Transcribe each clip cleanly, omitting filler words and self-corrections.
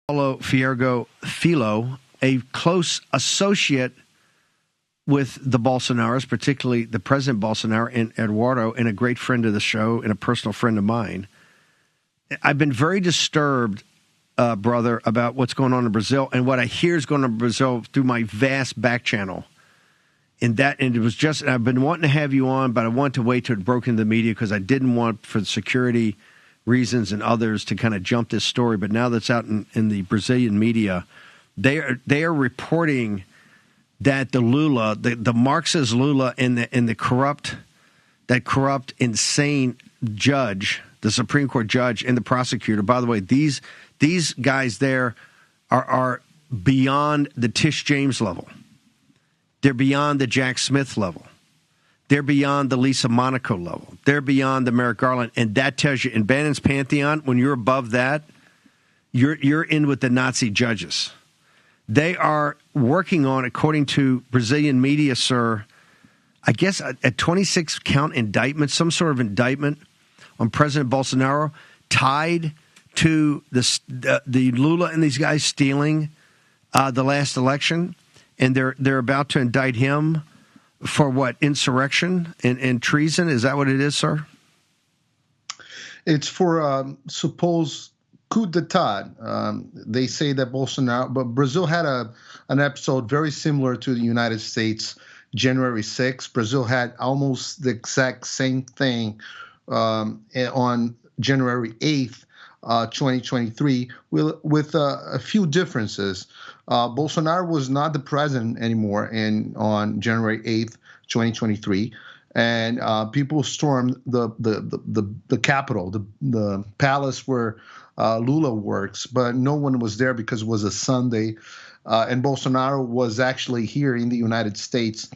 Paulo Filo, a close associate with the Bolsonaros, particularly the President Bolsonaro and Eduardo, and a great friend of the show and a personal friend of mine. I've been very disturbed, brother, about what's going on in Brazil and what I hear is going on in Brazil through my vast back channel. And it was just, I've been wanting to have you on, but I wanted to wait till it broke into the media because I didn't want, for security reasons and others, to kind of jump this story. But now that's out in the Brazilian media, they are reporting that the Lula, the Marxist Lula, and the corrupt, insane judge, the Supreme Court judge, and the prosecutor. By the way, these guys there are beyond the Tish James level. They're beyond the Jack Smith level. They're beyond the Lisa Monaco level. They're beyond the Merrick Garland. And that tells you, in Bannon's pantheon, when you're above that, you're in with the Nazi judges. They are working on, according to Brazilian media, sir, I guess a 26-count indictment, some sort of indictment on President Bolsonaro tied to the Lula and these guys stealing the last election. And they're about to indict him for what? Insurrection and treason? Is that what it is, sir? It's for supposed coup d'etat. They say that Bolsonaro, but Brazil had an episode very similar to the United States, January 6th. Brazil had almost the exact same thing on January 8th. 2023, with a few differences. Bolsonaro was not the president anymore on January 8th, 2023, and people stormed the Capitol, the palace where Lula works, but no one was there because it was a Sunday, and Bolsonaro was actually here in the United States,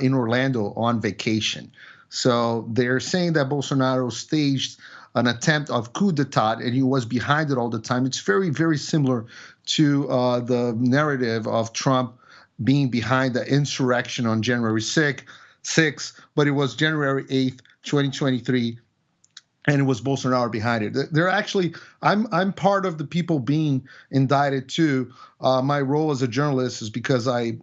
in Orlando, on vacation. So they're saying that Bolsonaro staged an attempt of coup d'etat, and he was behind it all the time. It's very, very similar to the narrative of Trump being behind the insurrection on January 6th, but it was January 8th, 2023, and it was Bolsonaro behind it. They're actually, I'm part of the people being indicted too. My role as a journalist is because I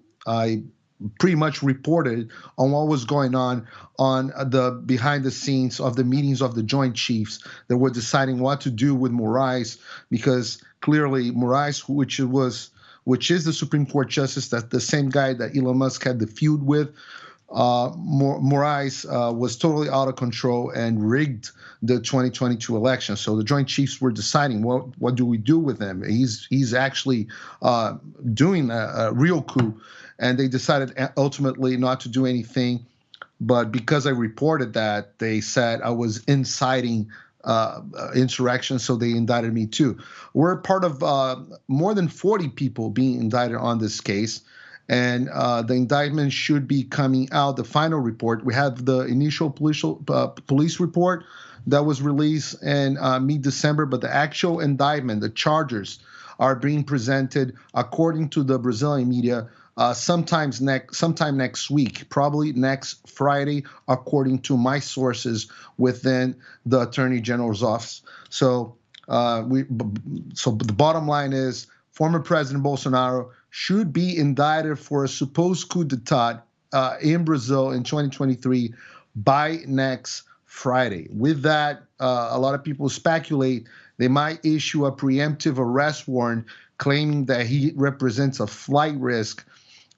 pretty much reported on what was going on the behind the scenes of the meetings of the Joint Chiefs that were deciding what to do with Moraes, because clearly Moraes, which is the Supreme Court justice, that's the same guy that Elon Musk had the feud with, Moraes was totally out of control and rigged the 2022 election. So the Joint Chiefs were deciding what do we do with him. He's actually doing a real coup. And they decided ultimately not to do anything. But because I reported that, they said I was inciting insurrection, so they indicted me too. We're part of more than 40 people being indicted on this case. And the indictment should be coming out, the final report. We have the initial police report that was released in mid-December, but the actual indictment, the charges, are being presented according to the Brazilian media sometime next week, probably next Friday, according to my sources within the Attorney General's office. So, the bottom line is, former President Bolsonaro should be indicted for a supposed coup d'etat in Brazil in 2023 by next Friday. With that, a lot of people speculate they might issue a preemptive arrest warrant claiming that he represents a flight risk.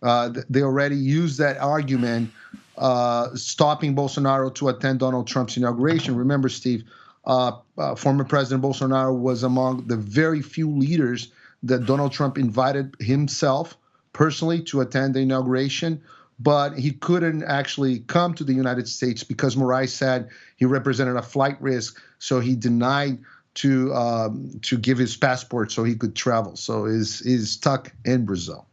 They already used that argument, stopping Bolsonaro to attend Donald Trump's inauguration. Remember, Steve, former President Bolsonaro was among the very few leaders that Donald Trump invited himself personally to attend the inauguration, but he couldn't actually come to the United States because Moraes said he represented a flight risk, so he denied to give his passport so he could travel. So he's stuck in Brazil.